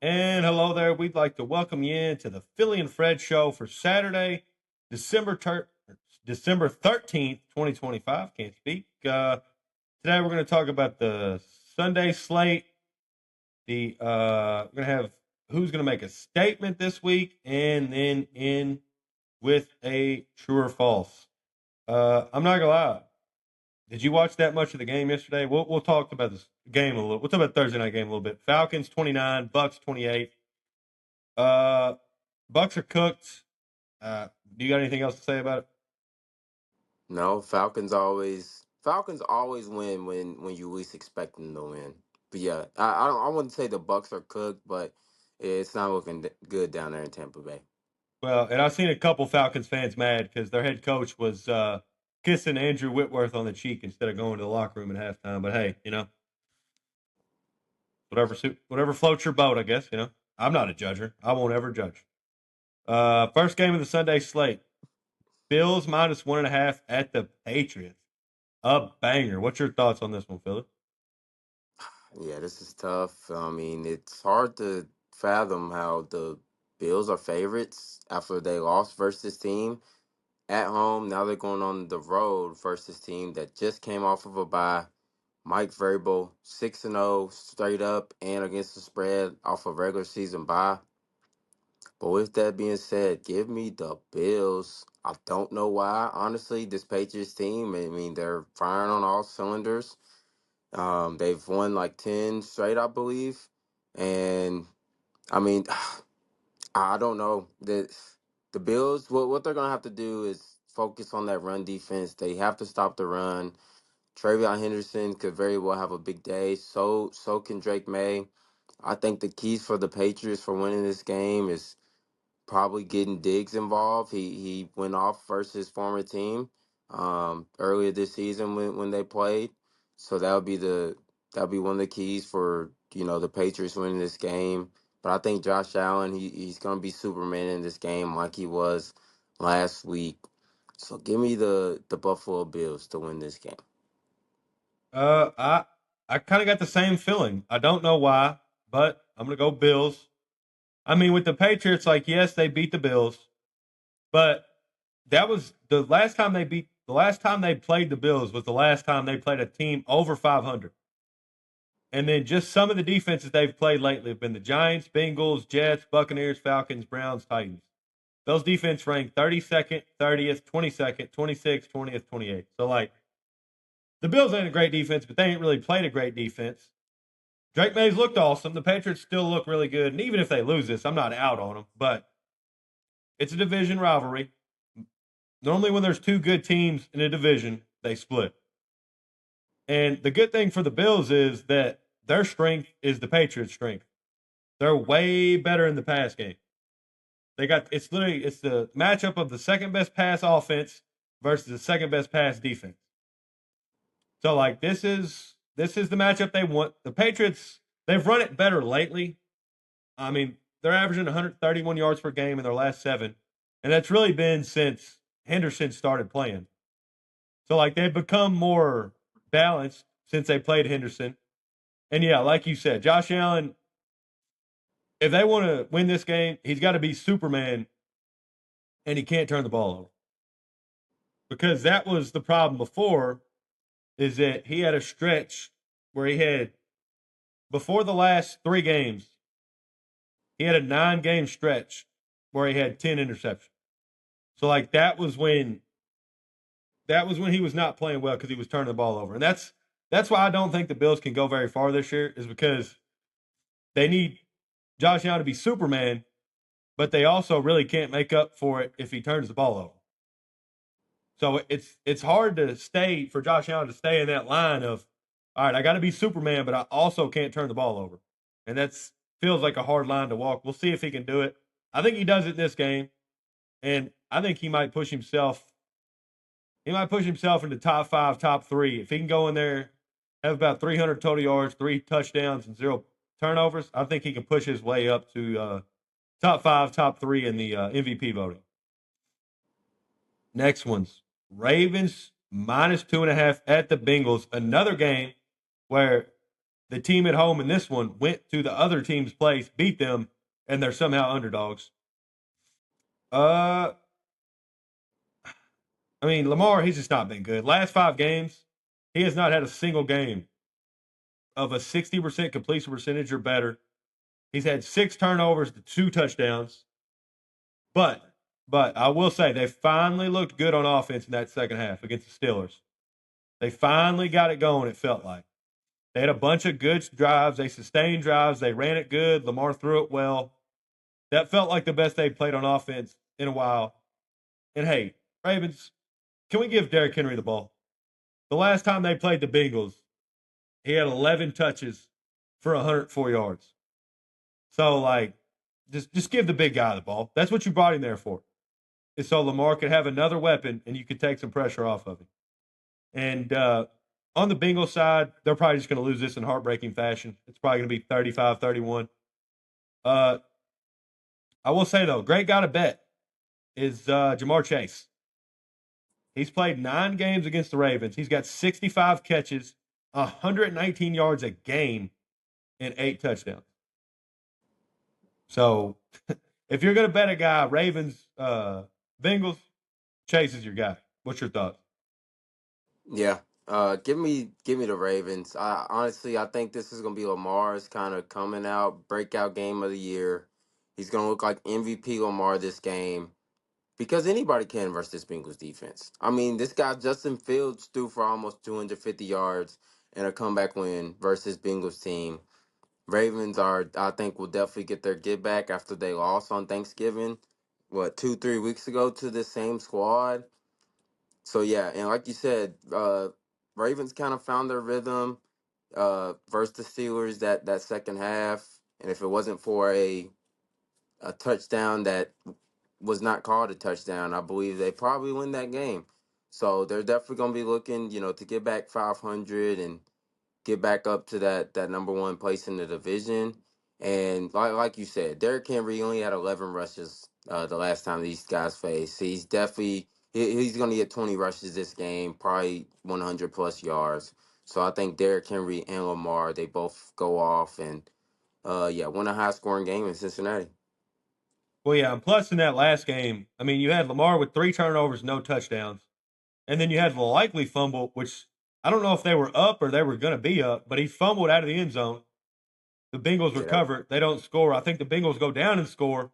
And hello there. We'd like to welcome you into the Philly and Fred show for Saturday, December December 13th, 2025. Can't speak. Today we're going to talk about the Sunday slate. We're going to have who's going to make a statement this week and then in with a true or false. I'm not going to lie. Did you watch that much of the game yesterday? We'll talk about this game a little. We'll talk about Thursday night game a little bit. Falcons 29, Bucks 28. Uh, Bucks are cooked. Do you got anything else to say about it? No, Falcons always win when you least expect them to win. But yeah, I wouldn't say the Bucks are cooked, but it's not looking good down there in Tampa Bay. Well, and I've seen a couple Falcons fans mad because their head coach was kissing Andrew Whitworth on the cheek instead of going to the locker room at halftime. But hey, whatever floats your boat, I guess. I'm not a judger. I won't ever judge. First game of the Sunday slate: Bills -1.5 at the Patriots. A banger. What's your thoughts on this one, Philly? Yeah, this is tough. I mean, it's hard to fathom how the Bills are favorites after they lost versus this team at home. Now they're going on the road versus this team that just came off of a bye. Mike Vrabel 6-0 straight up and against the spread off a regular season bye. But with that being said, give me the Bills. I don't know why, honestly. This Patriots team, I mean, they're firing on all cylinders. They've won like 10 straight, I believe. And I mean, I don't know. The Bills, what they're gonna have to do is focus on that run defense. They have to stop the run. Travion Henderson could very well have a big day. So can Drake May. I think the keys for the Patriots for winning this game is probably getting Diggs involved. He went off versus his former team earlier this season when they played. So that'll be one of the keys for the Patriots winning this game. But I think Josh Allen he's gonna be Superman in this game like he was last week. So give me the Buffalo Bills to win this game. I kind of got the same feeling. I don't know why, but I'm gonna go Bills. I mean, with the Patriots, like yes, they beat the Bills, but that was the last time they played the Bills was the last time they played a team over 500. And then just some of the defenses they've played lately have been the Giants, Bengals, Jets, Buccaneers, Falcons, Browns, Titans. Those defense ranked 32nd, 30th, 22nd, 26th, 20th, 28th. So like the Bills ain't a great defense, but they ain't really played a great defense. Drake Mays looked awesome. The Patriots still look really good. And even if they lose this, I'm not out on them. But it's a division rivalry. Normally, when there's two good teams in a division, they split. And the good thing for the Bills is that their strength is the Patriots' strength. They're way better in the pass game. It's the matchup of the second best pass offense versus the second best pass defense. So like this is the matchup they want. The Patriots, they've run it better lately. I mean, they're averaging 131 yards per game in their last seven, and that's really been since Henderson started playing. So like they've become more balanced since they played Henderson. And yeah, like you said, Josh Allen, if they want to win this game, he's got to be Superman, and he can't turn the ball over because that was the problem before. Is that he had a stretch where he had before the last three games, he had a 9 game stretch where he had 10 interceptions. So like that was when he was not playing well because he was turning the ball over. And that's why I don't think the Bills can go very far this year, is because they need Josh Allen to be Superman, but they also really can't make up for it if he turns the ball over. So it's hard to stay for Josh Allen to stay in that line of, all right, I got to be Superman, but I also can't turn the ball over, and that's feels like a hard line to walk. We'll see if he can do it. I think he does it in this game, and I think he might push himself. He might push himself into top five, top three if he can go in there, have about 300 total yards, 3 touchdowns, and 0 turnovers. I think he can push his way up to top five, top three in the MVP voting. Next one's Ravens -2.5 at the Bengals. Another game where The team at home in this one went to the other team's place, beat them, and they're somehow underdogs. Uh, I mean, Lamar, he's just not been good. Last 5 games, he has not had a single game of a 60% completion percentage or better. He's had 6 turnovers to 2 touchdowns. But I will say they finally looked good on offense in that second half against the Steelers. They finally got it going, it felt like. They had a bunch of good drives. They sustained drives. They ran it good. Lamar threw it well. That felt like the best they played on offense in a while. And hey, Ravens, can we give Derrick Henry the ball? The last time they played the Bengals, he had 11 touches for 104 yards. So, like, just give the big guy the ball. That's what you brought him there for. Is so Lamar could have another weapon and you could take some pressure off of him. And on the Bengals side, they're probably just going to lose this in heartbreaking fashion. It's probably going to be 35-31. I will say, though, great guy to bet is Jamar Chase. He's played 9 games against the Ravens. He's got 65 catches, 119 yards a game, and 8 touchdowns. So if you're going to bet a guy, Ravens, Bengals, Chase is your guy. What's your thoughts? Yeah. Give me the Ravens. I think this is gonna be Lamar's kind of coming out breakout game of the year. He's gonna look like MVP Lamar this game because anybody can versus this Bengals defense. I mean, this guy Justin Fields threw for almost 250 yards in a comeback win versus Bengals team. Ravens I think, will definitely get their get back after they lost on Thanksgiving, what, 2, 3 weeks ago to this same squad. So yeah, and like you said, Ravens kind of found their rhythm versus the Steelers that second half, and if it wasn't for a touchdown that was not called a touchdown, I believe they probably win that game. So they're definitely going to be looking, to get back 500 and get back up to that number one place in the division. And like you said, Derrick Henry only had 11 rushes the last time these guys faced. He's going to get 20 rushes this game, probably 100 plus yards. So I think Derrick Henry and Lamar, they both go off and yeah, win a high scoring game in Cincinnati. Well, yeah, and plus in that last game, I mean, you had Lamar with 3 turnovers, no touchdowns. And then you had the likely fumble, which I don't know if they were up or they were going to be up, but he fumbled out of the end zone. The Bengals Yeah, that, recover. They don't score. I think the Bengals go down and score.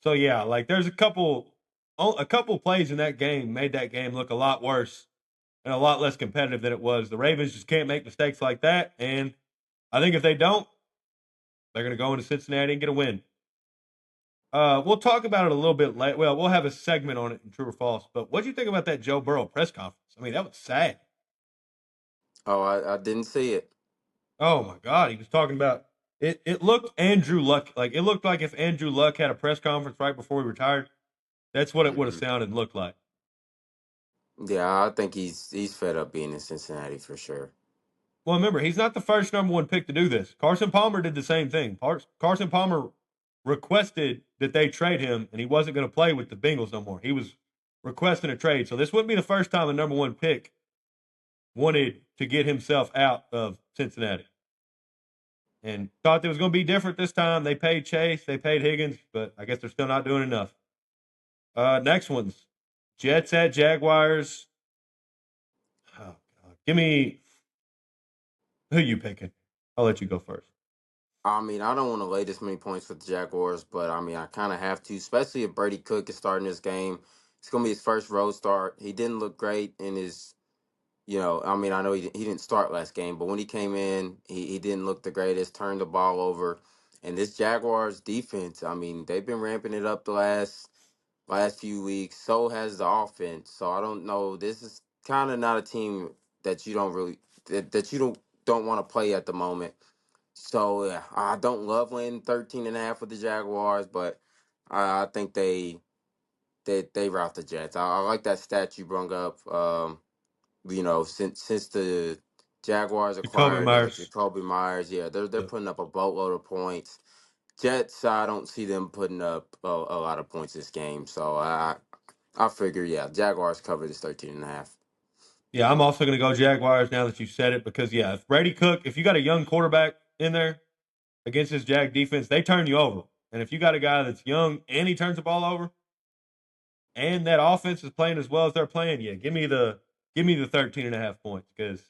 So yeah, like there's a couple plays in that game made that game look a lot worse and a lot less competitive than it was. The Ravens just can't make mistakes like that, and I think if they don't, they're going to go into Cincinnati and get a win. We'll talk about it a little bit later. Well, we'll have a segment on it in true or false. But what do you think about that Joe Burrow press conference? I mean, that was sad. oh, I didn't see it. Oh my God, he was talking about it. It looked Andrew Luck like it looked like if Andrew Luck had a press conference right before he retired. That's what it would have Hmm. sounded and looked like. Yeah, I think he's fed up being in Cincinnati for sure. Well, remember, he's not the first number one pick to do this. Carson Palmer did the same thing. Carson Palmer requested that they trade him, and he wasn't going to play with the Bengals no more. He was requesting a trade. So this wouldn't be the first time a number one pick wanted to get himself out of Cincinnati. And thought it was going to be different this time. They paid Chase, they paid Higgins, but I guess they're still not doing enough. Next one's Jets at Jaguars. Oh, God. Give me who you picking. I'll let you go first. I mean, I don't want to lay this many points for the Jaguars, but I mean, I kind of have to, especially if Brady Cook is starting this game. It's going to be his first road start. He didn't look great in his, I mean, I know he didn't start last game, but when he came in, he didn't look the greatest, turned the ball over. And this Jaguars defense, I mean, they've been ramping it up the last few weeks. So has the offense. So I don't know. This is kind of not a team that you don't really that you don't want to play at the moment. So yeah, I don't love winning 13.5 with the Jaguars, but I think they rout the Jets. I like that stat you brought up. Since the Jaguars Jacoby acquired Myers. Jacoby Myers, yeah, they're Yeah. putting up a boatload of points. Jets, I don't see them putting up a lot of points this game. So I figure, yeah, Jaguars cover this 13.5. Yeah, I'm also going to go Jaguars now that you said it because, yeah, if Brady Cook, if you got a young quarterback in there against this Jag defense, they turn you over. And if you got a guy that's young and he turns the ball over and that offense is playing as well as they're playing, yeah, give me the 13 and a half points because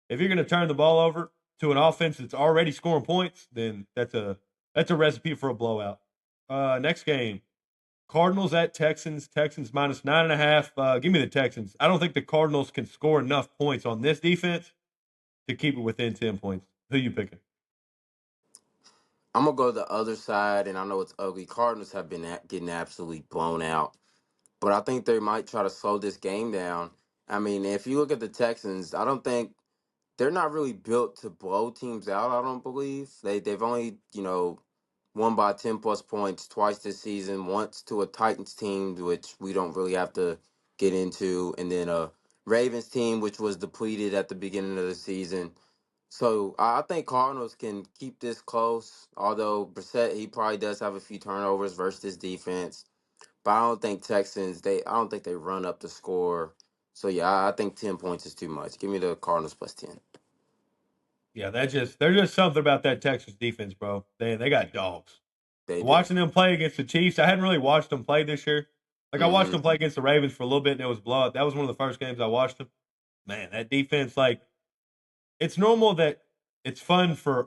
if you're going to turn the ball over to an offense that's already scoring points, then that's a recipe for a blowout. Next game, Cardinals at Texans. Texans minus 9.5. Give me the Texans. I don't think the Cardinals can score enough points on this defense to keep it within 10 points. Who you picking? I'm gonna go the other side, and I know it's ugly. Cardinals have been getting absolutely blown out, but I think they might try to slow this game down. I mean, if you look at the Texans, I don't think they're not really built to blow teams out. I don't believe they've only won by 10+ points twice this season. Once to a Titans team, which we don't really have to get into, and then a Ravens team, which was depleted at the beginning of the season. So I think Cardinals can keep this close. Although Brissett, he probably does have a few turnovers versus this defense, but I don't think Texans. I don't think they run up the score. So yeah, I think 10 points is too much. Give me the Cardinals plus 10. Yeah, there's just something about that Texas defense, bro. They got dogs. They do. Watching them play against the Chiefs, I hadn't really watched them play this year. Like I watched Mm-hmm. them play against the Ravens for a little bit, and it was blowout. That was one of the first games I watched them. Man, that defense, like it's normal that it's fun for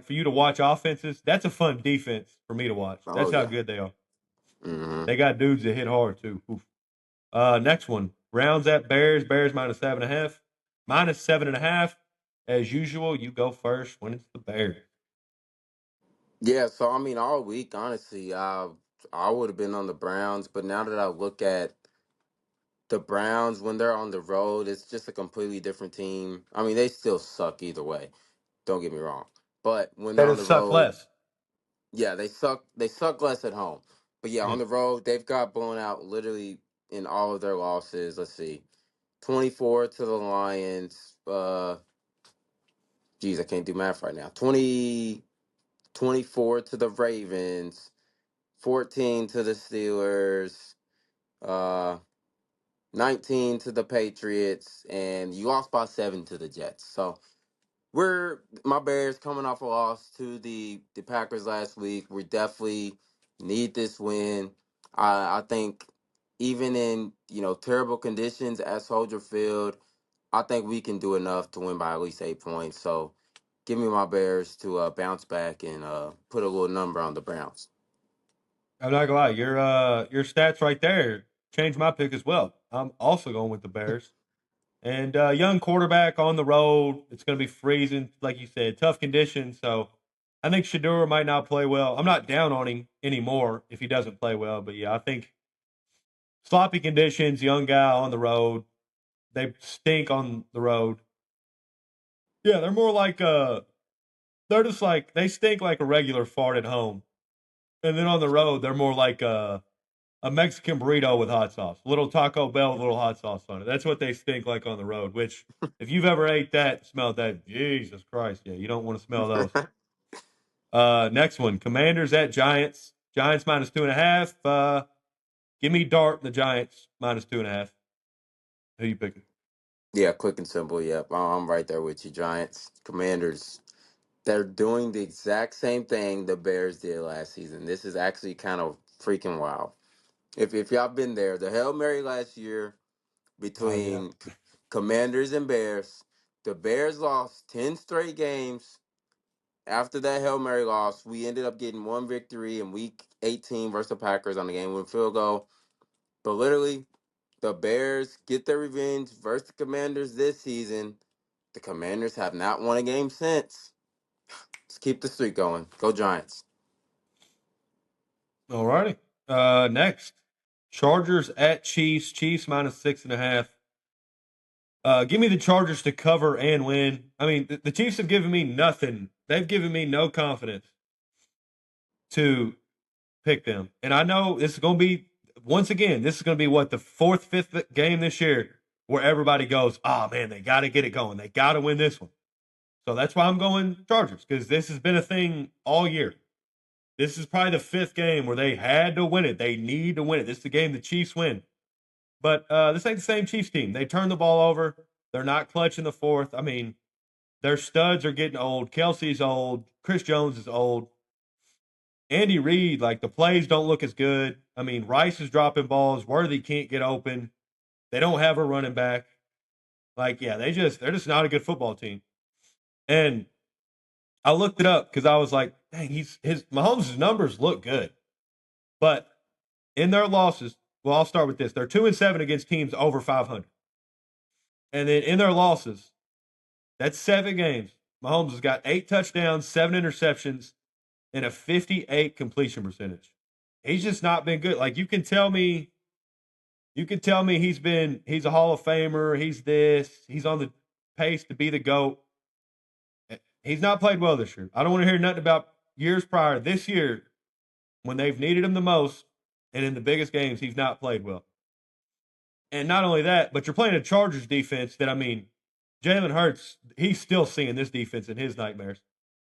you to watch offenses. That's a fun defense for me to watch. Oh That's how yeah. good they are. Mm-hmm. They got dudes that hit hard too. Oof. Next one, Browns at Bears. Bears minus 7.5. Minus 7.5. As usual, you go first when it's the Bears. Yeah, so I mean, all week, honestly, I would have been on the Browns, but now that I look at the Browns when they're on the road, it's just a completely different team. I mean, they still suck either way. Don't get me wrong, but when They they're on the just suck road, less. yeah, they suck. They suck less at home, but yeah, Yeah. on the road, they've got blown out literally in all of their losses. Let's see, 24 to the Lions. Geez, I can't do math right now. 24 to the Ravens. 14 to the Steelers, uh, 19 to the Patriots, and you lost by 7 to the Jets. So we're my Bears coming off a loss to the Packers last week. We definitely need this win. I think even in terrible conditions at Soldier Field, I think we can do enough to win by at least 8 points. So give me my Bears to bounce back and put a little number on the Browns. I'm not gonna lie, your stats right there changed my pick as well. I'm also going with the Bears. And young quarterback on the road. It's going to be freezing, like you said, tough conditions. So I think Shador might not play well. I'm not down on him anymore if he doesn't play well. But yeah, I think sloppy conditions, young guy on the road. They stink on the road. Yeah, they're more like they're just like they stink like a regular fart at home, and then on the road they're more like a Mexican burrito with hot sauce, little Taco Bell with little hot sauce on it. That's what they stink like on the road. Which, if you've ever ate that, smelled that, Jesus Christ, yeah, you don't want to smell those. Next one, Commanders at Giants. Giants minus 2.5. Give me Dart the Giants minus 2.5. Who you picking? Yeah, quick and simple. Yep, I'm right there with you. Giants, Commanders. They're doing the exact same thing the Bears did last season. This is actually kind of freaking wild. If y'all been there, the Hail Mary last year Oh yeah, between Commanders and Bears, the Bears lost 10 straight games. After that Hail Mary loss, we ended up getting one victory in Week 18 versus the Packers on the game-winning field goal. But literally, the Bears get their revenge versus the Commanders this season. The Commanders have not won a game since. Let's keep the streak going. Go Giants. all righty. Next, Chargers at Chiefs. Chiefs minus 6.5. Give me the Chargers to cover and win. I mean, the Chiefs have given me nothing. They've given me no confidence to pick them. And I know this is going to be, once again, this is going to be what, the fourth, fifth game this year where everybody goes, oh man, they got to get it going. They got to win this one. So that's why I'm going Chargers because this has been a thing all year. This is probably the fifth game where they had to win it. They need to win it. This is the game the Chiefs win. But this ain't the same Chiefs team. They turn the ball over. They're not clutch in the fourth. I mean, their studs are getting old. Kelsey's old. Chris Jones is old. Andy Reid, like the plays don't look as good. I mean, Rice is dropping balls. Worthy can't get open. They don't have a running back. Like, yeah, they're just not a good football team. And I looked it up because I was like, dang, his Mahomes' numbers look good. But in their losses, well, I'll start with this. They're 2-7 against teams over 500. And then in their losses, that's 7 games. Mahomes has got 8 touchdowns, 7 interceptions, and a 58 completion percentage. He's just not been good. Like you can tell me he's a Hall of Famer, he's on the pace to be the GOAT. He's not played well this year. I don't want to hear nothing about years prior. This year, when they've needed him the most and in the biggest games, he's not played well. And not only that, but you're playing a Chargers defense that, I mean, Jalen Hurts, he's still seeing this defense in his nightmares.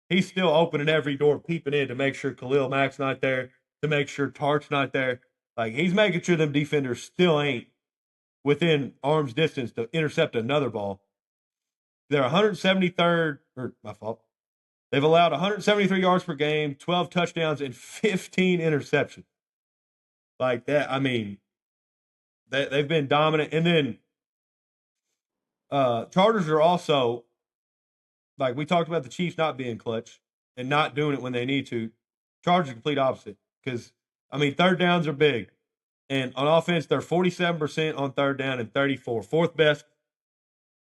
He's still opening every door, peeping in to make sure Khalil Mack's not there, to make sure Tart's not there. Like, he's making sure them defenders still ain't within arm's distance to intercept another ball. They're 173rd, or my fault. They've allowed 173 yards per game, 12 touchdowns, and 15 interceptions. Like that, I mean, they've been dominant. And then Chargers are also, like we talked about the Chiefs not being clutch and not doing it when they need to. Chargers are complete opposite because, I mean, third downs are big. And on offense, they're 47% on third down and 34, fourth best.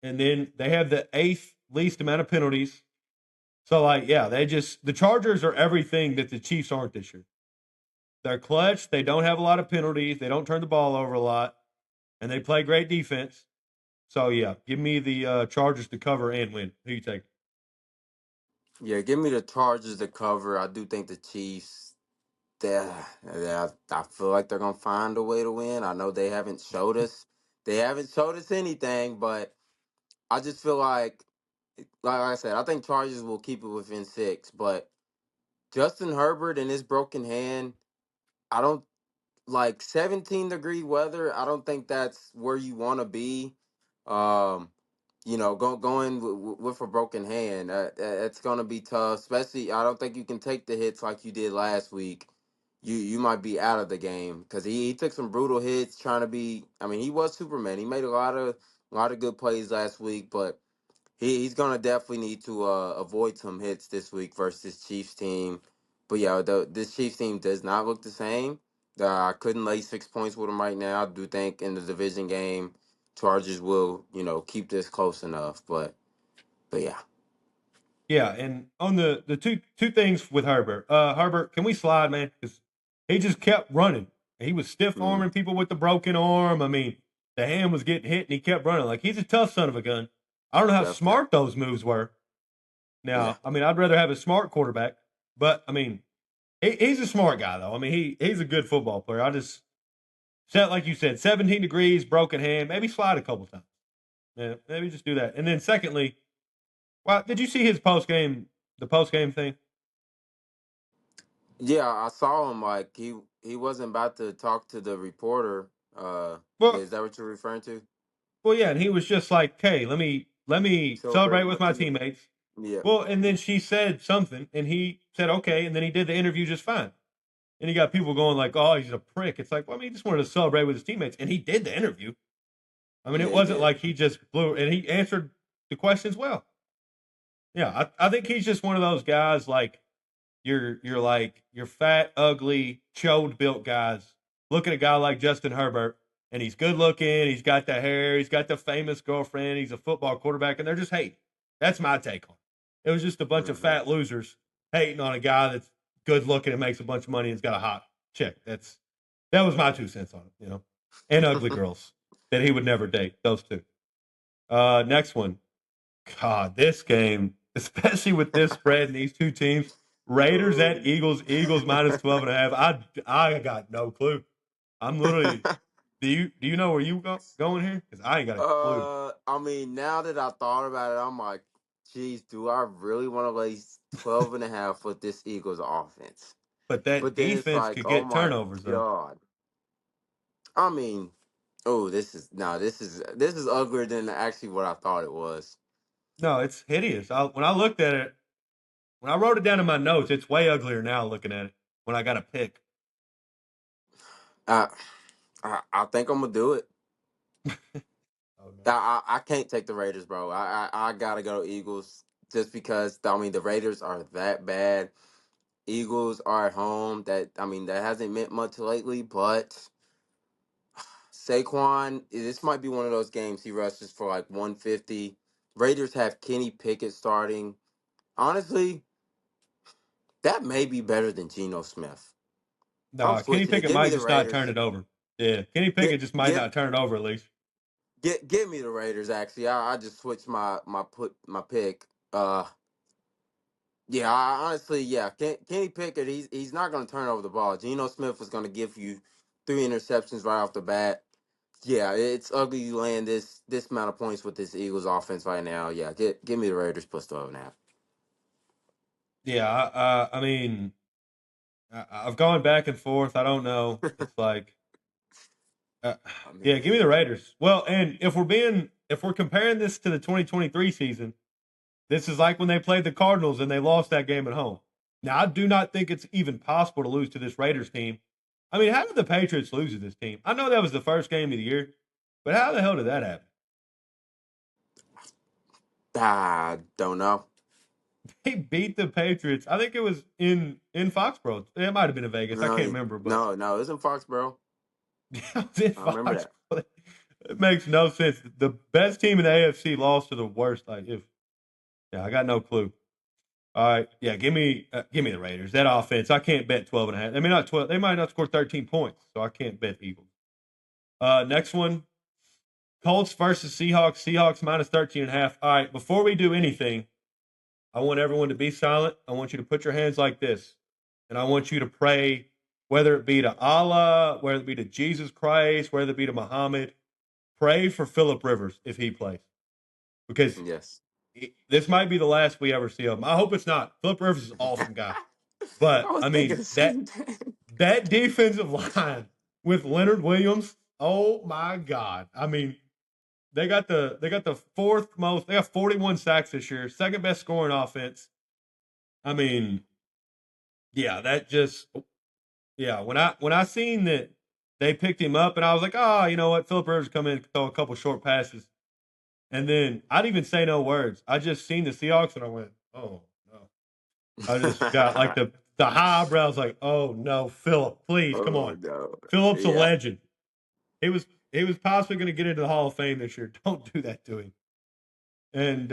And then they have the eighth least amount of penalties. So, like, yeah, the Chargers are everything that the Chiefs aren't this year. They're clutch. They don't have a lot of penalties. They don't turn the ball over a lot. And they play great defense. So, yeah, give me the Chargers to cover and win. Who you take? Yeah, give me the Chargers to cover. I do think the Chiefs. I feel like they're gonna find a way to win. I know they haven't showed us anything, but I just feel like I said, I think Chargers will keep it within 6. But Justin Herbert and his broken hand, I don't like 17-degree weather. I don't think that's where you want to be. Um, going with a broken hand, it's going to be tough. Especially, I don't think you can take the hits like you did last week. You might be out of the game because he took some brutal hits trying to be. I mean, he was Superman. He made a lot of good plays last week, but he's gonna definitely need to avoid some hits this week versus this Chiefs team. But yeah, this Chiefs team does not look the same. I couldn't lay 6 points with them right now. I do think in the division game, Chargers will keep this close enough. But yeah, Yeah, and on the two things with Herbert. Herbert, can we slide, man? Because he just kept running. He was stiff mm, arming people with the broken arm. I mean, the hand was getting hit, and he kept running. Like he's a tough son of a gun. I don't know how definitely, smart those moves were. yeah. Now, I mean, I'd rather have a smart quarterback, but I mean, he's a smart guy though. I mean, he's a good football player. I just said, like you said, 17 degrees, broken hand. Maybe slide a couple times. Yeah, maybe just do that. And then secondly, well, did you see his the post game thing? Yeah, I saw him like he wasn't about to talk to the reporter. Well, Is that what you're referring to? Well, yeah, and he was just like, "Hey, let me Celebrate celebrate with with my my teammate. teammates." Yeah, Well, and then she said something, and he said, "Okay," and then he did the interview just fine. And he got people going like, "Oh, he's a prick." It's like, well, I mean, he just wanted to celebrate with his teammates, and he did the interview. I mean, yeah, it he wasn't did. like he just blew, and he answered the questions well. Yeah, I think he's just one of those guys like you're like you're fat, ugly, chode built guys. Look at a guy like Justin Herbert, and he's good looking. He's got the hair. He's got the famous girlfriend. He's a football quarterback, and they're just hating. That's my take on it. It was just a bunch of Hmm. fat losers hating on a guy that's good looking and makes a bunch of money and's got a hot chick. That was my 2 cents on it, and ugly girls that he would never date. Those two. Next one. God, this game, especially with this spread and these two teams, Raiders at Ooh. Eagles, Eagles minus 12 and a half. I got no clue. I'm literally do you know where going here? Because I ain't got a clue. I mean, now that I thought about it, I'm like, geez, do I really want to lay 12 and a half with this Eagles offense? But that But then it's defense like, could oh get my turnovers though. God. I mean, Oh, this is uglier than actually what I thought it was. No, it's hideous. When I looked at it, when I wrote it down in my notes, it's way uglier now looking at it when I got to pick. I I think I'm gonna do it. Oh, no. I can't take the Raiders, bro. I gotta go Eagles just because I mean the Raiders are that bad. Eagles are at home. That hasn't meant much lately, but Saquon, this might be one of those games he rushes for like 150. Raiders have Kenny Pickett starting. Honestly, that may be better than Geno Smith. I'm Nah, Kenny switching it. Pickett Give me might the just not turn Raiders. it over. Yeah, Kenny Pickett Get just might get not turn it over at least. give me the Raiders. Actually, I just switched my pick. Yeah, honestly, yeah. Kenny Pickett, he's not going to turn over the ball. Geno Smith was going to give you 3 interceptions right off the bat. Yeah, it's ugly you laying this amount of points with this Eagles offense right now. Yeah, give me the Raiders plus 12.5. Yeah, I mean, I've gone back and forth. I don't know. It's like, uh, I yeah, give me mean, the Raiders. Well, and if we're comparing this to the 2023 season, this is like when they played the Cardinals and they lost that game at home. Now, I do not think it's even possible to lose to this Raiders team. I mean, how did the Patriots lose to this team? I know that was the first game of the year, but how the hell did that happen? I don't know. They beat the Patriots. I think it was in Foxborough. It might have been in Vegas. I No, can't remember, but no, it's in Foxborough. it was in I remember Foxborough. that. It makes no sense. The best team in the AFC lost to the worst. Like, if yeah, I got no clue. All right, yeah, give me the Raiders. That offense, I can't bet 12 and a half. I mean, not 12. They might not score 13 points, so I can't bet Eagles. Next one, Colts versus Seahawks. Seahawks minus 13 and a half. All right, before we do anything, I want everyone to be silent. I want you to put your hands like this, and I want you to pray, whether it be to Allah, whether it be to Jesus Christ, whether it be to Muhammad. Pray for Philip Rivers if he plays, because Yes. this might be the last we ever see of him. I hope it's not. Philip Rivers is an awesome guy, I but was I thinking mean the same thing. that defensive line with Leonard Williams. Oh my God! I mean, they got the fourth most. They got 41 sacks this year, second best scoring offense. I mean, yeah, that just yeah. When I seen that they picked him up, and I was like, oh, you know what? Philip Rivers come in, throw a couple short passes, and then I didn't even say no words. I just seen the Seahawks, and I went, oh no. I just got like the high eyebrows, like, oh no, Philip, please come Oh on. no. Philip's a Yeah. legend. He was possibly going to get into the Hall of Fame this year. Don't do that to him. And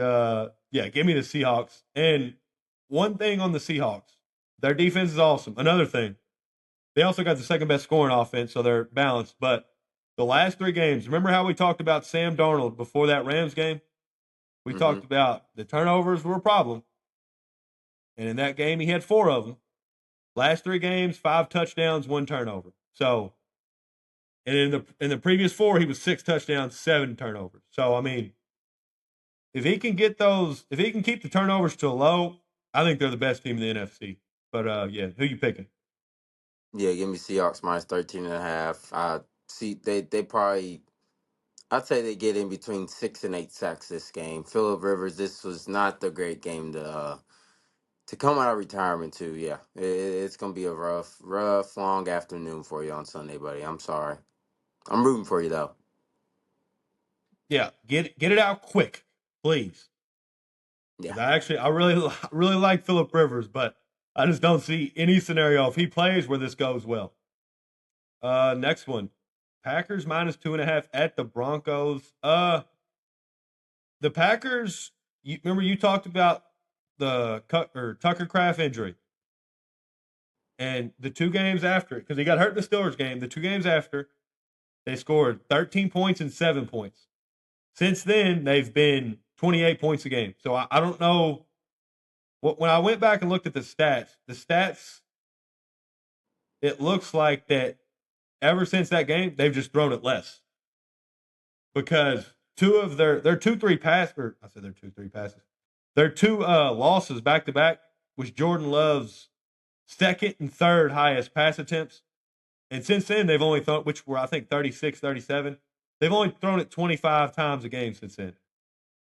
yeah, give me the Seahawks. And one thing on the Seahawks, their defense is awesome. Another thing, they also got the second best scoring offense, so they're balanced. But the last 3 games, remember how we talked about Sam Darnold before that Rams game? We Mm-hmm. talked about the turnovers were a problem. And in that game, he had 4 of them. Last 3 games, 5 touchdowns, 1 turnover. So, and in the previous 4, he was 6 touchdowns, 7 turnovers. So, I mean, if he can keep the turnovers to a low, I think they're the best team in the NFC. But yeah, who you picking? Yeah, give me Seahawks minus 13.5. I see they probably I'd say they get in between 6 and 8 sacks this game. Philip Rivers, this was not the great game to come out of retirement to. Yeah, it's gonna be a rough, long afternoon for you on Sunday, buddy. I'm sorry. I'm rooting for you though. Yeah, get it out quick, please. Yeah. Because I really really like Philip Rivers, but I just don't see any scenario if he plays where this goes well. Next one, Packers minus 2.5 at the Broncos. The Packers. Remember you talked about the Tucker Craft injury, and the 2 games after, because he got hurt in the Steelers game. The 2 games after, they scored 13 points and 7 points. Since then, they've been 28 points a game. So I don't know. When I went back and looked at the stats, it looks like that ever since that game, they've just thrown it less. Because 2 of their 2-3 passes, or I said their 2-3 passes, their 2 losses back to back was Jordan Love's second and third highest pass attempts. And since then, they've only thrown, which were, I think, 36, 37. They've only thrown it 25 times a game since then.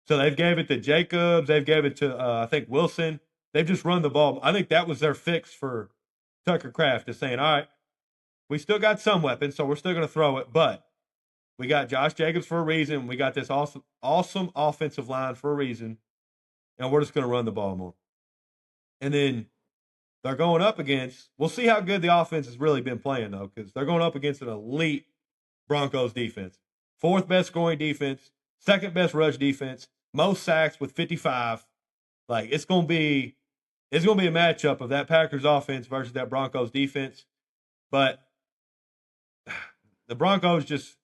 So they've gave it to Jacobs. They've gave it to I think Wilson. They've just run the ball. I think that was their fix for Tucker Kraft, is saying, all right, we still got some weapons, so we're still going to throw it, but we got Josh Jacobs for a reason. We got this awesome offensive line for a reason, and we're just going to run the ball more. And then they're going up against, we'll see how good the offense has really been playing, though, because they're going up against an elite Broncos defense. Fourth best scoring defense, second best rush defense, most sacks with 55. Like, it's going to be a matchup of that Packers offense versus that Broncos defense. But the Broncos just,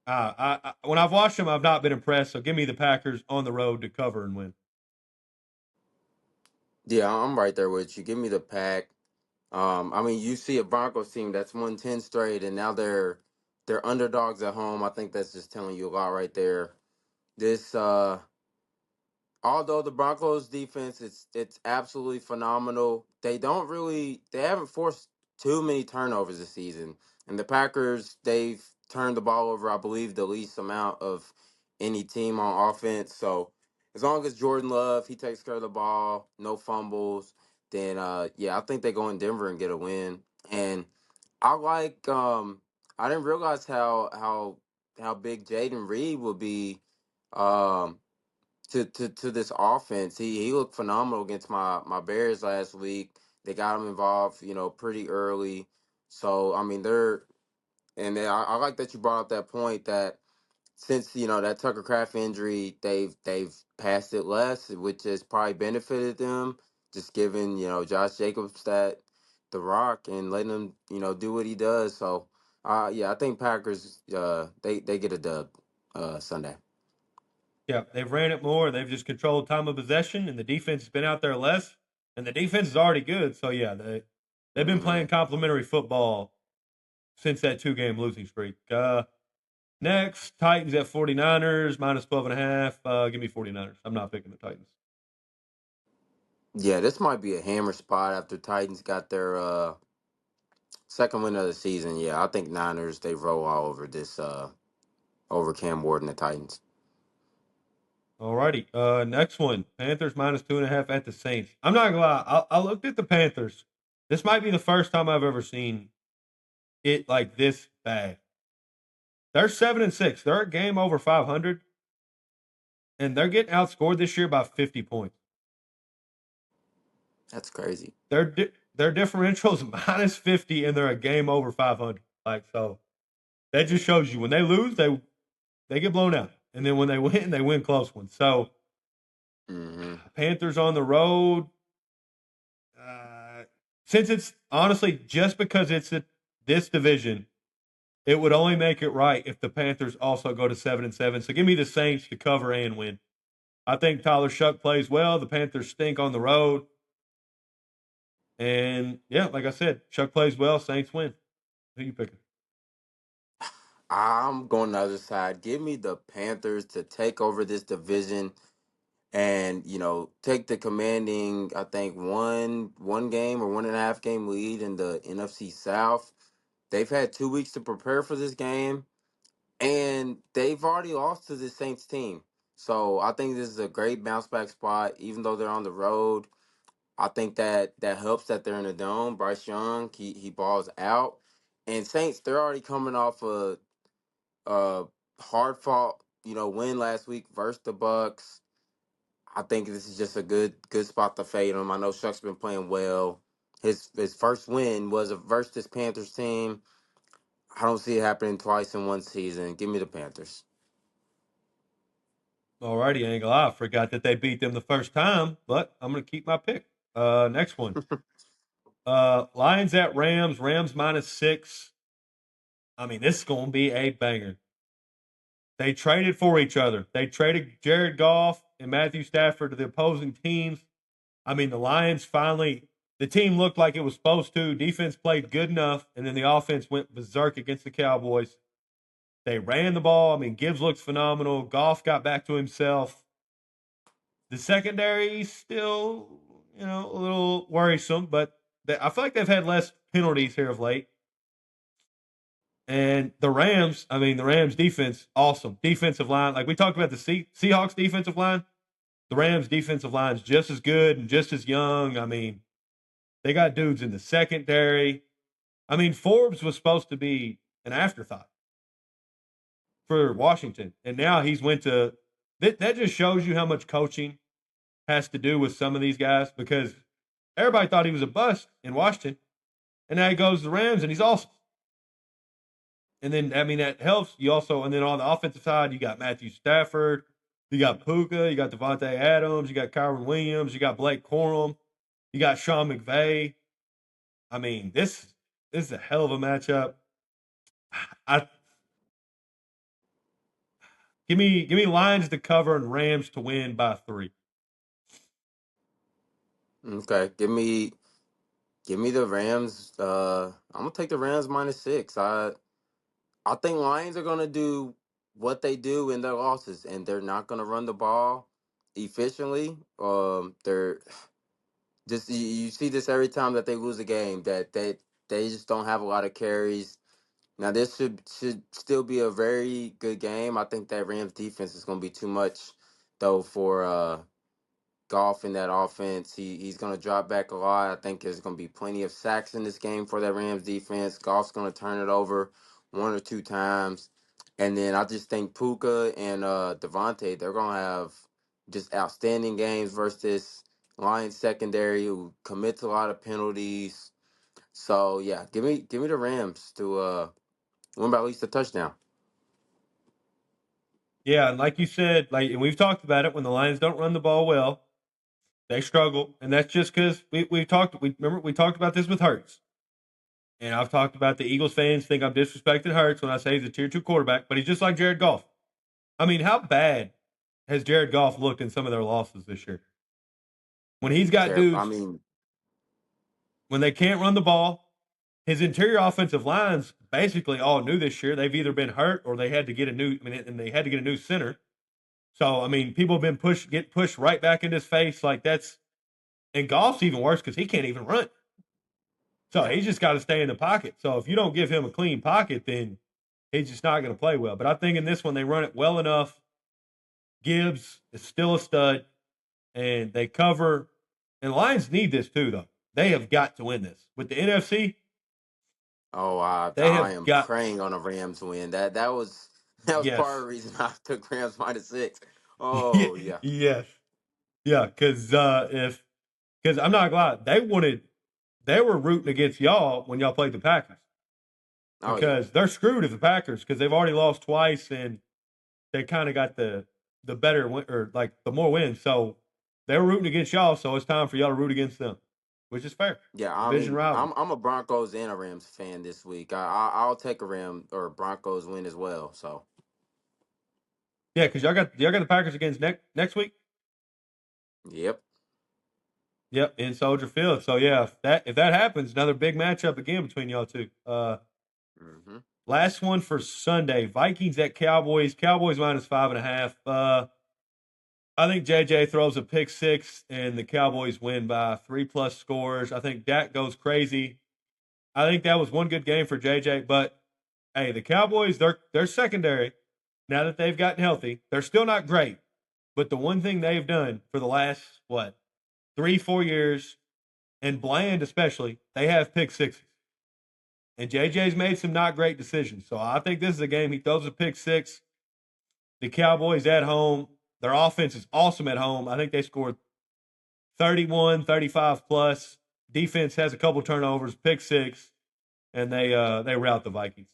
when I've watched them, I've not been impressed. So give me the Packers on the road to cover and win. Yeah, I'm right there with you. Give me the Pack. I mean, you see a Broncos team that's won 10 straight, and now they're underdogs at home. I think that's just telling you a lot right there. This although the Broncos defense it's absolutely phenomenal. They haven't forced too many turnovers this season. And the Packers, they've turned the ball over, I believe, the least amount of any team on offense. So as long as Jordan Love, he takes care of the ball, no fumbles, then yeah, I think they go in Denver and get a win. And I like I didn't realize how big Jaden Reed will be um to this offense. He looked phenomenal against my Bears last week. They got him involved, pretty early. So I mean, I like that you brought up that point that since that Tucker Craft injury, they've passed it less, which has probably benefited them. Just giving Josh Jacobs the rock and letting him do what he does. So yeah, I think Packers they get a dub Sunday. Yeah, they've ran it more. They've just controlled time of possession, and the defense has been out there less. And the defense is already good. So yeah, they've been Hmm. playing complimentary football since that 2-game losing streak. Next, Titans at 49ers, minus 12.5. Give me 49ers. I'm not picking the Titans. Yeah, this might be a hammer spot after Titans got their second win of the season. Yeah, I think Niners they roll all over this over Cam Ward and the Titans. Alrighty. Next one. Panthers minus 2.5 at the Saints. I'm not gonna lie. I looked at the Panthers. This might be the first time I've ever seen it like this bad. They're 7-6. They're a game over 500, and they're getting outscored this year by 50 points. That's crazy. Their differential is minus 50, and they're a game over 500. Like, so that just shows you when they lose, they get blown out, and then when they win close ones. So Hmm. Panthers on the road. Since it's honestly just because this division, it would only make it right if the Panthers also go to 7-7. So give me the Saints to cover and win. I think Tyler Shuck plays well. The Panthers stink on the road. And yeah, like I said, Shuck plays well. Saints win. Who you picking? I'm going the other side. Give me the Panthers to take over this division and take the commanding. I think one game or 1.5 game lead in the NFC South. They've had 2 weeks to prepare for this game. And they've already lost to the Saints team. So I think this is a great bounce back spot, even though they're on the road. I think that helps that they're in the dome. Bryce Young, he balls out. And Saints, they're already coming off a hard fought, win last week versus the Bucks. I think this is just a good spot to fade him. I know Shuck's been playing well. His first win was versus this Panthers team. I don't see it happening twice in one season. Give me the Panthers. Alrighty, ain't gonna lie. I forgot that they beat them the first time, but I'm gonna keep my pick. Next one. Lions at Rams. Rams minus 6. I mean, this is gonna be a banger. They traded for each other. They traded Jared Goff and Matthew Stafford to the opposing teams. I mean, the Lions finally, the team looked like it was supposed to. Defense played good enough, and then the offense went berserk against the Cowboys. They ran the ball. I mean, Gibbs looks phenomenal. Goff got back to himself. The secondary still, a little worrisome, but I feel like they've had less penalties here of late. And the Rams defense, awesome. Defensive line, like we talked about the Seahawks defensive line, the Rams defensive line is just as good and just as young. I mean, they got dudes in the secondary. I mean, Forbes was supposed to be an afterthought for Washington, and now he's went to. That just shows you how much coaching has to do with some of these guys because everybody thought he was a bust in Washington, and now he goes to the Rams and he's awesome. And then I mean that helps. You also and then on the offensive side, you got Matthew Stafford, you got Puka, you got Devontae Adams, you got Kyron Williams, you got Blake Corum, you got Sean McVay. I mean, this is a hell of a matchup. I give me Lions to cover and Rams to win by 3. Okay, give me the Rams. I'm gonna take the Rams -6. I think Lions are gonna do what they do in their losses, and they're not gonna run the ball efficiently. They're just you see this every time that they lose a game that they just don't have a lot of carries. Now this should still be a very good game. I think that Rams defense is gonna be too much though for Golf in that offense. He's going to drop back a lot. I think there's going to be plenty of sacks in this game for that Rams defense. Golf's going to turn it over one or two times. And then I just think Puka and Devontae, they're going to have just outstanding games versus this Lions secondary who commits a lot of penalties. So yeah, give me the Rams to win by at least a touchdown. Yeah, and like you said, and we've talked about it when the Lions don't run the ball well, they struggle, and that's just because we talked about this with Hurts, and I've talked about the Eagles fans think I'm disrespecting Hurts when I say he's a tier 2 quarterback, but he's just like Jared Goff. I mean, how bad has Jared Goff looked in some of their losses this year? When he's got Terrible. I dudes, mean, when they can't run the ball, his interior offensive lines basically all new this year. They've either been hurt or they had to get a new. I mean, and they had to get a new center. So I mean, people have been pushed right back in his face. Like that's and Goff's even worse because he can't even run. So yeah. he's just got to stay in the pocket. So if you don't give him a clean pocket, then he's just not going to play well. But I think in this one they run it well enough. Gibbs is still a stud, and they cover. And Lions need this too, though. They have got to win this with the NFC. Oh, They I have am got praying on a Rams win. That was part of yes, the reason I took Rams -6. Oh yeah. yes, yeah. Because I'm not glad they were rooting against y'all when y'all played the Packers Oh yeah. because they're screwed if the Packers because they've already lost twice and they kind of got the better win or like the more wins. So they were rooting against y'all. So it's time for y'all to root against them, which is fair. Yeah. I Division mean, rival. I'm a Broncos and a Rams fan this week. I'll take a Ram or Broncos win as well. So Yeah, because y'all got the Packers against next week. yep. Yep, in Soldier Field. So yeah, if that happens, another big matchup again between y'all two. Hmm. Last one for Sunday: Vikings at Cowboys. Cowboys -5.5. I think JJ throws a pick six and the Cowboys win by 3+ scores. I think Dak goes crazy. I think that was one good game for JJ, but hey, the Cowboys, they're secondary. Now that they've gotten healthy, they're still not great. But the one thing they've done for the last, 3-4 years, and Bland especially, they have pick sixes. And JJ's made some not great decisions. So I think this is a game he throws a pick six. The Cowboys at home, their offense is awesome at home. I think they scored 31, 35 plus. Defense has a couple turnovers, pick six, and they rout the Vikings.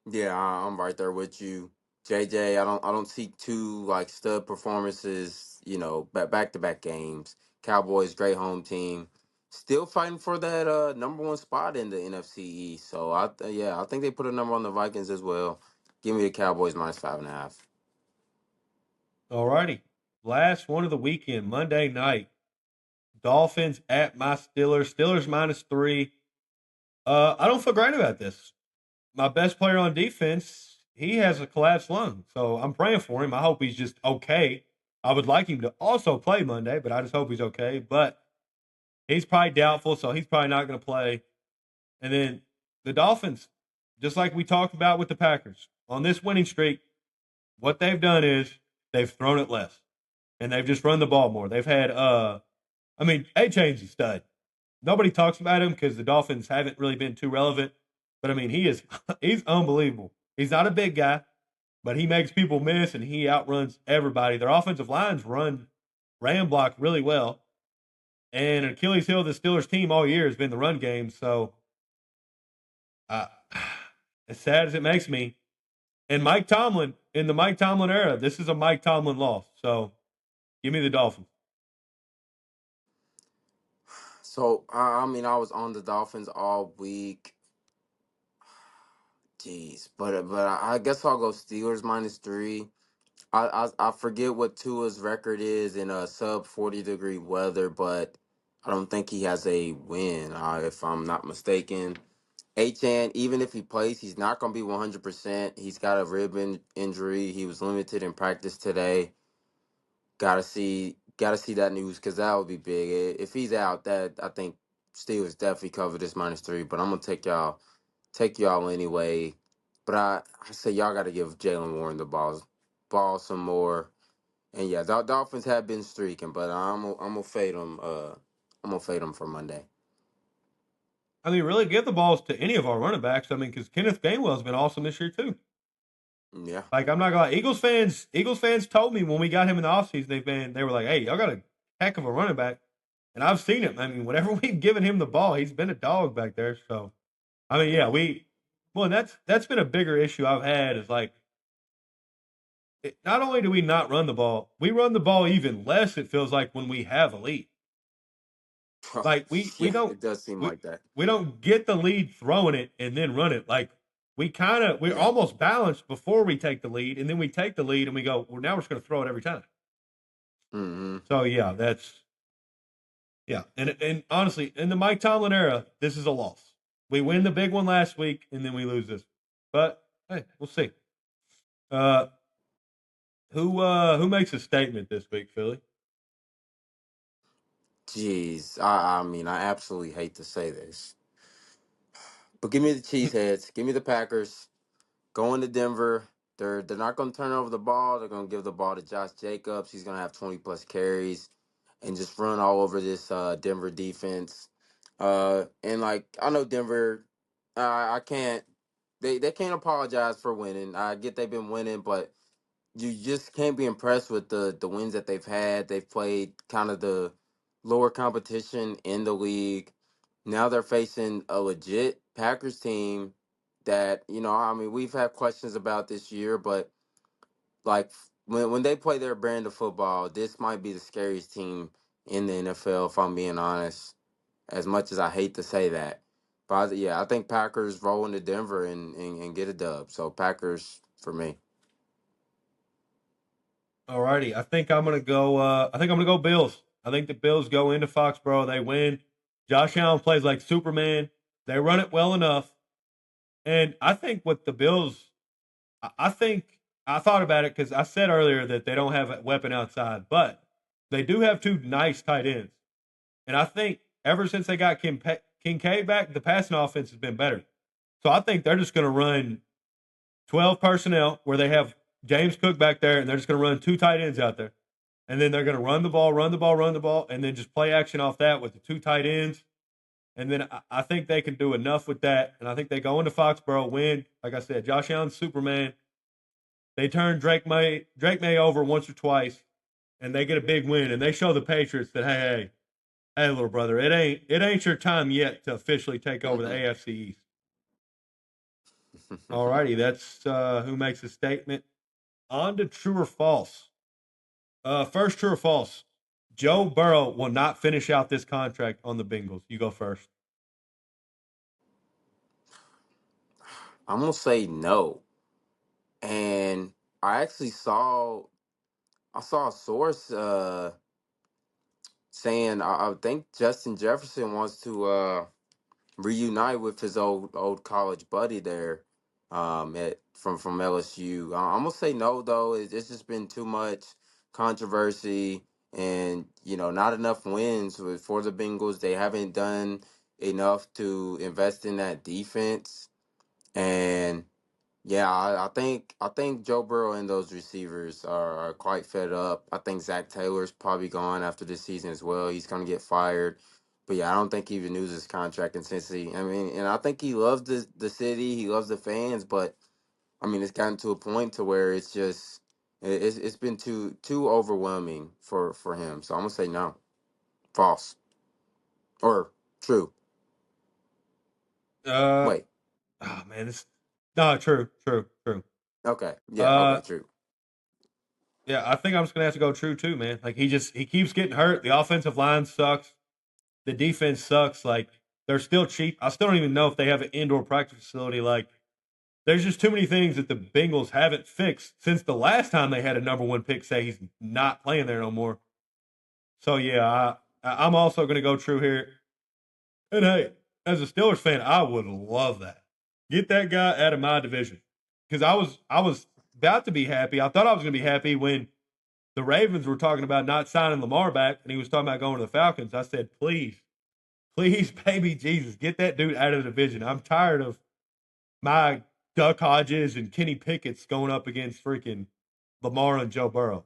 Yeah, I'm right there with you, JJ. I don't see two like stud performances. Back to back games. Cowboys great home team, still fighting for that number one spot in the NFC East. So yeah, I think they put a number on the Vikings as well. Give me the Cowboys -5.5. All righty. Last one of the weekend, Monday night. Dolphins at my Steelers. Steelers -3. I don't feel great about this. My best player on defense, he has a collapsed lung. So I'm praying for him. I hope he's just okay. I would like him to also play Monday, but I just hope he's okay. But he's probably doubtful, so he's probably not going to play. And then the Dolphins, just like we talked about with the Packers on this winning streak, what they've done is they've thrown it less and they've just run the ball more. They've had, I mean, A Chain's a stud. Nobody talks about him because the Dolphins haven't really been too relevant. But I mean, he's unbelievable. He's not a big guy, but he makes people miss and he outruns everybody. Their offensive lines ran block really well. And Achilles heel of the Steelers team all year has been the run game. So, uh, as sad as it makes me, and Mike Tomlin, in the Mike Tomlin era, this is a Mike Tomlin loss. So, give me the Dolphins. So I mean, I was on the Dolphins all week. Jeez, but I guess I'll go Steelers -3. I forget what Tua's record is in a sub 40-degree weather, but I don't think he has a win, if I'm not mistaken. Achan, even if he plays, he's not going to be 100%. He's got a injury. He was limited in practice today. Gotta see that news because that would be big. If he's out, that I think Steelers definitely cover this -3. But I'm gonna take y'all anyway. But I say y'all got to give Jalen Warren the ball some more. And yeah, the Dolphins have been streaking, but I'm gonna fade them. I'm gonna fade them for Monday. I mean, really give the balls to any of our running backs. I mean, because Kenneth Gainwell's been awesome this year, too. Yeah. Like, I'm not gonna lie. Eagles fans told me when we got him in the offseason, they were like, hey, y'all got a heck of a running back. And I've seen him. I mean, whenever we've given him the ball, he's been a dog back there. So, I mean, yeah, well, that's been a bigger issue I've had is like, not only do we not run the ball, we run the ball even less, it feels like, when we have a lead. Like we Yeah, don't it does seem we like that. we don't get the lead throwing it and then run it. Like we're Yeah. almost balanced before we take the lead, and then we take the lead and we go, well, now we're just going to throw it every time. Hmm. So yeah, and honestly, in the Mike Tomlin era, this is a loss. We win the big one last week, and then we lose this. But hey, we'll see. Uh, who makes a statement this week, Philly? Jeez, I mean, I absolutely hate to say this, but give me the Cheeseheads. Give me the Packers. Going to Denver. They're not going to turn over the ball. They're going to give the ball to Josh Jacobs. He's going to have 20 plus carries and just run all over this Denver defense. And like I know Denver, I can't. They can't apologize for winning. I get they've been winning, but you just can't be impressed with the wins that they've had. They've played kind of the lower competition in the league. Now they're facing a legit Packers team that, I mean, we've had questions about this year, but like when they play their brand of football, this might be the scariest team in the NFL, if I'm being honest, as much as I hate to say that. But yeah, I think Packers roll into Denver and get a dub. So Packers for me. Alrighty, I think I'm gonna go. I think I'm gonna go Bills. I think the Bills go into Foxborough. They win. Josh Allen plays like Superman. They run it well enough, and I think with the Bills, I think I thought about it because I said earlier that they don't have a weapon outside, but they do have two nice tight ends, and I think ever since they got Kincaid back, the passing offense has been better. So I think they're just going to run 12 personnel where they have James Cook back there, and they're just going to run two tight ends out there. And then they're going to run the ball, run the ball, run the ball, and then just play action off that with the two tight ends. And then I think they can do enough with that. And I think they go into Foxborough, win. Like I said, Josh Allen's Superman. They turn Drake May over once or twice, and they get a big win. And they show the Patriots that hey, little brother, it ain't your time yet to officially take over the AFC East. All righty, that's who makes a statement. On to true or false. First, true or false? Joe Burrow will not finish out this contract on the Bengals. You go first. I'm gonna say no. And I actually saw a source saying I think Justin Jefferson wants to reunite with his old college buddy there, from LSU. I'm gonna say no though. It's just been too much controversy and not enough wins for the Bengals. They haven't done enough to invest in that defense. And yeah, I think Joe Burrow and those receivers are quite fed up. I think Zach Taylor's probably gone after this season as well. He's gonna get fired. But yeah, I don't think he renews his contract in Cincinnati. I mean, and I think he loves the city, he loves the fans, but I mean, it's gotten to a point to where it's just it's been too overwhelming for him. So I'm gonna say no, false or true. Uh, Wait, oh man, this no true, true, true. okay, yeah, Uh, okay, true. yeah, I think I'm just gonna have to go true too, man. Like he keeps getting hurt. The offensive line sucks. The defense sucks. Like they're still cheap. I still don't even know if they have an indoor practice facility. Like there's just too many things that the Bengals haven't fixed since the last time they had a number one pick say he's not playing there no more. So yeah, I'm also gonna go true here. And hey, as a Steelers fan, I would love that. Get that guy out of my division because I was about to be happy. I thought I was going to be happy when the Ravens were talking about not signing Lamar back, and he was talking about going to the Falcons. I said, please, please, baby Jesus, get that dude out of the division. I'm tired of my Duck Hodges and Kenny Pickett's going up against freaking Lamar and Joe Burrow.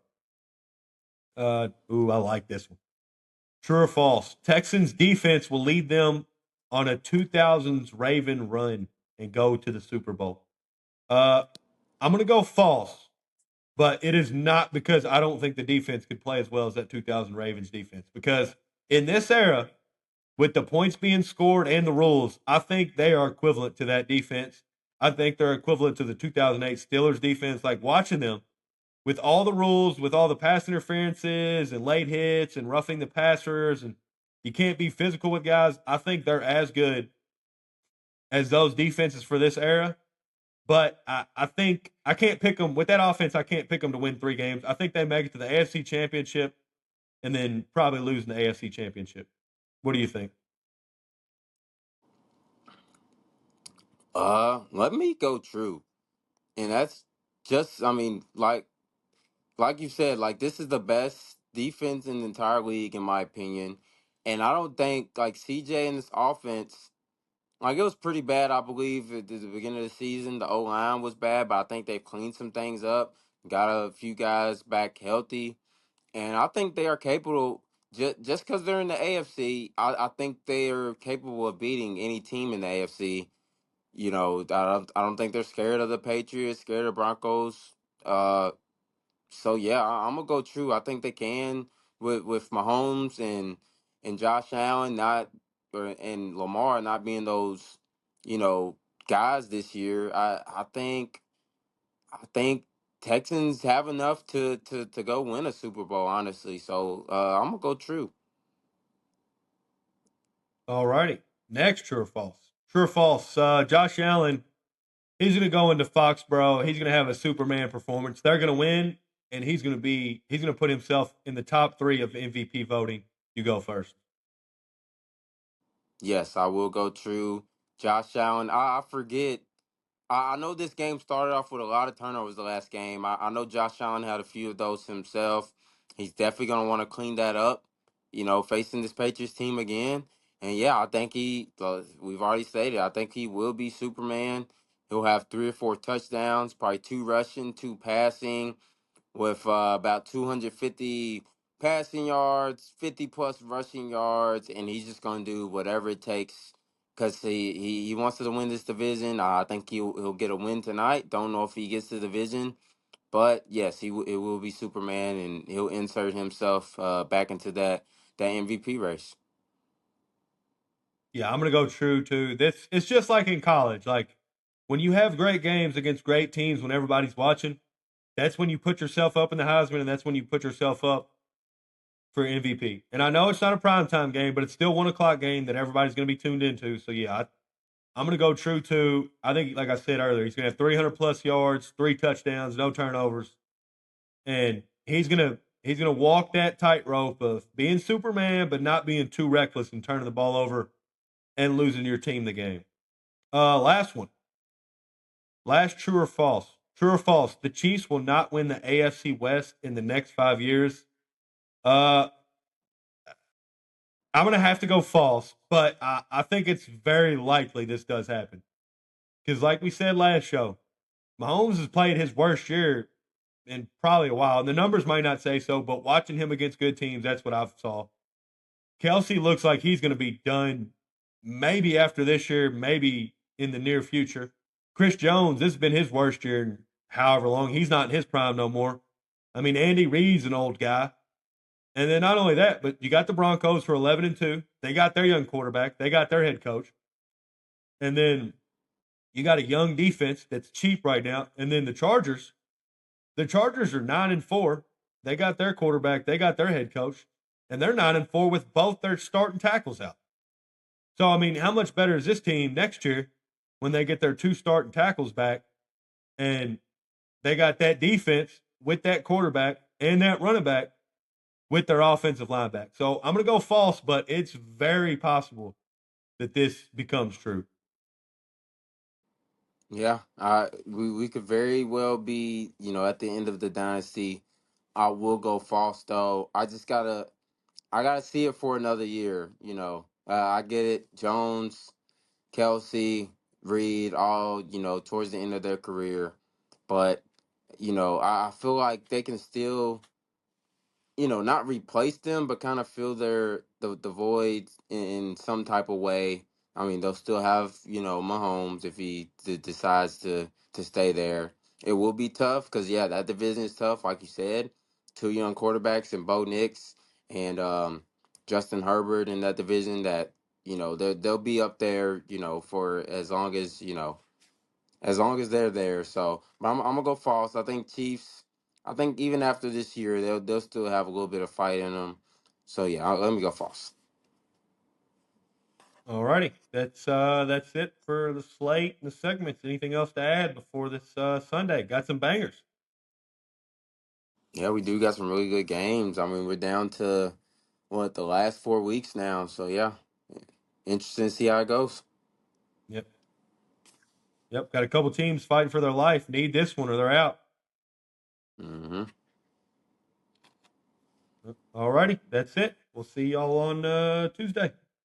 I like this one. True or false? Texans defense will lead them on a 2000s Raven run and go to the Super Bowl. Uh, I'm going to go false, but it is not because I don't think the defense could play as well as that 2000 Ravens defense. Because in this era, with the points being scored and the rules, I think they are equivalent to that defense. I think they're equivalent to the 2008 Steelers defense. Like watching them, with all the rules, with all the pass interferences and late hits and roughing the passers, and you can't be physical with guys. I think they're as good as those defenses for this era. But I think I can't pick them with that offense. I can't pick them to win 3 games. I think they make it to the AFC Championship and then probably lose in the AFC Championship. What do you think? Let me go true, and that's just I mean like you said, like this is the best defense in the entire league in my opinion. And I don't think like CJ in this offense, like it was pretty bad, I believe, at the beginning of the season. The O line was bad, but I think they've cleaned some things up, got a few guys back healthy, and I think they are capable. Just because they're in the AFC, I think they are capable of beating any team in the AFC. You know, I don't think they're scared of the Patriots, scared of Broncos. Uh, so yeah, I'm gonna go true. I think they can with Mahomes and Josh Allen not and Lamar not being those guys this year. I think Texans have enough to go win a Super Bowl. Honestly, so I'm gonna go true. All righty. Next, true or false? True or false? Josh Allen, he's going to go into Foxborough. He's going to have a Superman performance. They're going to win, and he's going to put himself in the top 3 of MVP voting. You go first. Yes, I will go true. Josh Allen. I forget. I know this game started off with a lot of turnovers the last game. I know Josh Allen had a few of those himself. He's definitely going to want to clean that up, facing this Patriots team again. And yeah, I think we've already stated, I think he will be Superman. He'll have 3 or 4 touchdowns, probably 2 rushing, 2 passing with about 250 passing yards, 50 plus rushing yards, and he's just going to do whatever it takes because he wants to win this division. I think he'll get a win tonight. Don't know if he gets the division, but yes, it will be Superman, and he'll insert himself back into that MVP race. Yeah, I'm going to go true too. This it's just like in college. Like when you have great games against great teams when everybody's watching, that's when you put yourself up in the Heisman, and that's when you put yourself up for MVP. And I know it's not a primetime game, but it's still 1 o'clock game that everybody's going to be tuned into. So yeah, I'm going to go true to. I think, like I said earlier, he's going to have 300 plus yards, 3 touchdowns, no turnovers, and he's gonna walk that tightrope of being Superman but not being too reckless and turning the ball over and losing your team the game. Last one, last true or false? True or false? The Chiefs will not win the AFC West in the next 5 years. Uh, I'm gonna have to go false, but I think it's very likely this does happen. Because, like we said last show, Mahomes has played his worst year in probably a while. And the numbers might not say so, but watching him against good teams, that's what I saw. Kelsey looks like he's going to be done maybe after this year, maybe in the near future. Chris Jones, this has been his worst year in however long. He's not in his prime no more. I mean, Andy Reid's an old guy. And then not only that, but you got the Broncos for 11-2. They got their young quarterback. They got their head coach. And then you got a young defense that's cheap right now. And then the Chargers. The Chargers are 9-4. They got their quarterback. They got their head coach, and they're 9-4 with both their starting tackles out. So I mean, how much better is this team next year when they get their two starting tackles back, and they got that defense with that quarterback and that running back with their offensive line back? So I'm going to go false, but it's very possible that this becomes true. Yeah, we could very well be, at the end of the dynasty. I will go false though. I gotta see it for another year. I get it. Jones, Kelsey, Reed, all towards the end of their career, but I feel like they can still not replace them, but kind of fill the void in some type of way. I mean, they'll still have Mahomes if he decides to stay there. It will be tough because yeah, that division is tough, like you said. Two young quarterbacks and Bo Nix and Justin Herbert in that division that they'll be up there for as long as they're there. So, but I'm gonna go false. I think Chiefs. I think even after this year, they'll still have a little bit of fight in them. So yeah, let me go false. All righty, that's it for the slate and the segments. Anything else to add before this Sunday? Got some bangers. Yeah, we do got some really good games. I mean, we're down to what the last 4 weeks now. So yeah, interesting to see how it goes. Yep. Yep. Got a couple teams fighting for their life. Need this one or they're out. Hmm. All righty. That's it. We'll see y'all on Tuesday.